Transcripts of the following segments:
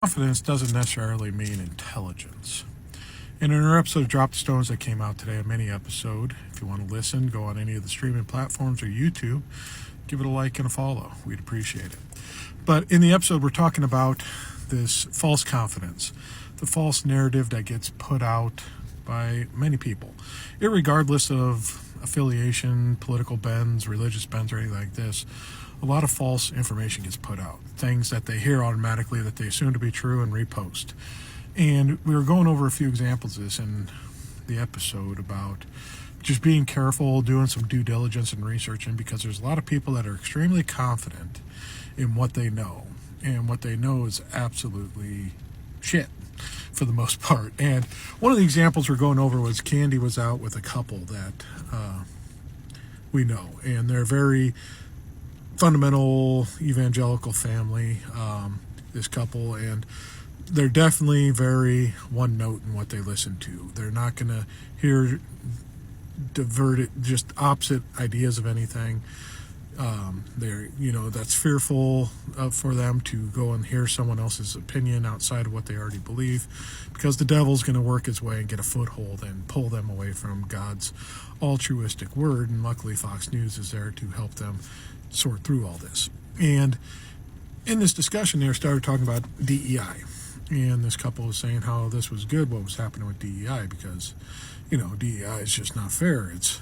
Confidence doesn't necessarily mean intelligence. And in our episode of Drop the Stones that came out today, a mini episode, if you want to listen, go on any of the streaming platforms or YouTube, give it a like and a follow. We'd appreciate it. But in the episode, we're talking about this false confidence, the false narrative that gets put out by many people, irregardless of affiliation, political bends, religious bends, or anything like this. A lot of false information gets put out, things that they hear automatically that they assume to be true and repost. And we were going over a few examples of this in the episode about just being careful, doing some due diligence and researching, because there's a lot of people that are extremely confident in what they know. And what they know is absolutely shit for the most part. And one of the examples we're going over was Candy was out with a couple that we know. And they're very fundamental evangelical family, this couple, and they're definitely very one note in what they listen to. They're not going to hear diverted, just opposite ideas of anything. That's fearful for them to go and hear someone else's opinion outside of what they already believe, because the devil's going to work his way and get a foothold and pull them away from God's altruistic word. And luckily Fox News is there to help them sort through all this. And in this discussion, they started talking about DEI. And this couple was saying how this was good, what was happening with DEI, because, DEI is just not fair. It's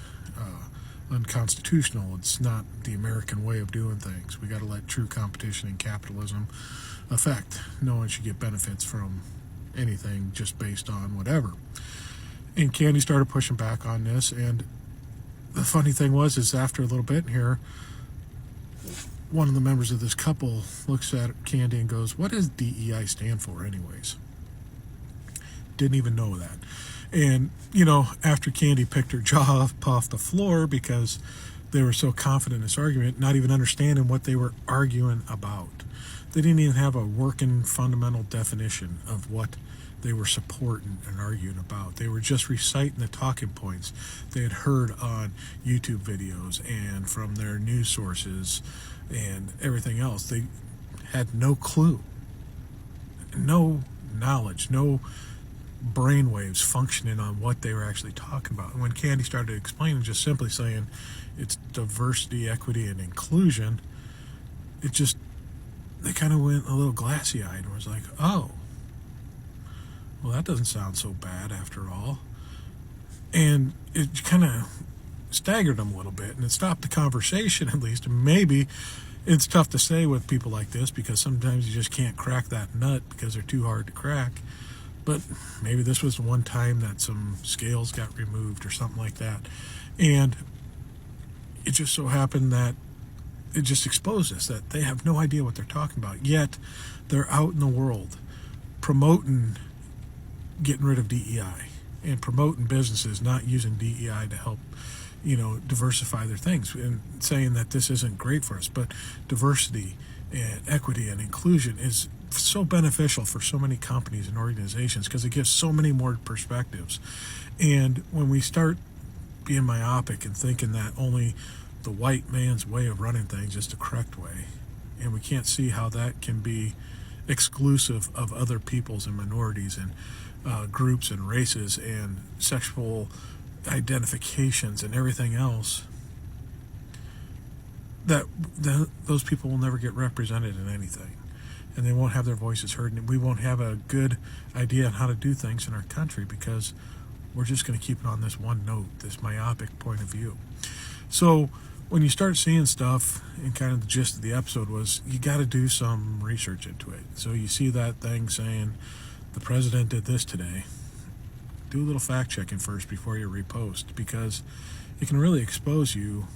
unconstitutional. It's not the American way of doing things. We got to let true competition and capitalism affect. No one should get benefits from anything just based on whatever. And Candy started pushing back on this. And the funny thing is after a little bit here, one of the members of this couple looks at Candy and goes, "What does DEI stand for anyways?" Didn't even know that. And, after Candy picked her jaw up off the floor because they were so confident in this argument, not even understanding what they were arguing about. They didn't even have a working fundamental definition of what they were supporting and arguing about. They were just reciting the talking points they had heard on YouTube videos and from their news sources and everything else. They had no clue, no knowledge, no brainwaves functioning on what they were actually talking about. And when Candy started explaining, just simply saying it's diversity, equity, and inclusion, they kind of went a little glassy-eyed and was like, oh, well, that doesn't sound so bad after all. And it kind of staggered them a little bit, and it stopped the conversation at least. And maybe it's tough to say with people like this, because sometimes you just can't crack that nut because they're too hard to crack. But maybe this was one time that some scales got removed or something like that. And it just so happened that it just exposed us that they have no idea what they're talking about. Yet they're out in the world promoting getting rid of DEI and promoting businesses not using DEI to help, diversify their things, and saying that this isn't great for us. But diversity and equity and inclusion is so beneficial for so many companies and organizations because it gives so many more perspectives. And when we start being myopic and thinking that only the white man's way of running things is the correct way, and we can't see how that can be exclusive of other peoples and minorities and groups and races and sexual identifications and everything else, that those people will never get represented in anything, and they won't have their voices heard, and we won't have a good idea on how to do things in our country because we're just going to keep it on this one note, this myopic point of view. So when you start seeing stuff, and kind of the gist of the episode was you got to do some research into it. So you see that thing saying the president did this today, do a little fact checking first before you repost, because it can really expose you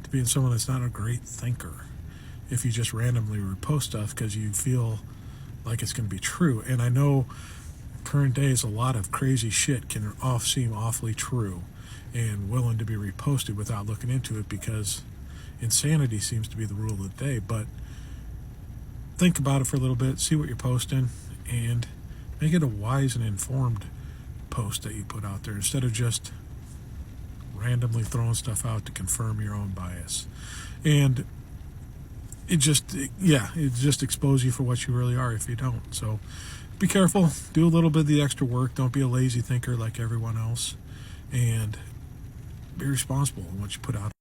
to being someone that's not a great thinker if you just randomly repost stuff because you feel like it's going to be true. And I know current days a lot of crazy shit can seem awfully true and willing to be reposted without looking into it, because insanity seems to be the rule of the day. But think about it for a little bit, see what you're posting, and make it a wise and informed post that you put out there, instead of just randomly throwing stuff out to confirm your own bias. And it just exposes you for what you really are if you don't. So be careful, do a little bit of the extra work, don't be a lazy thinker like everyone else, and be responsible in what you put out.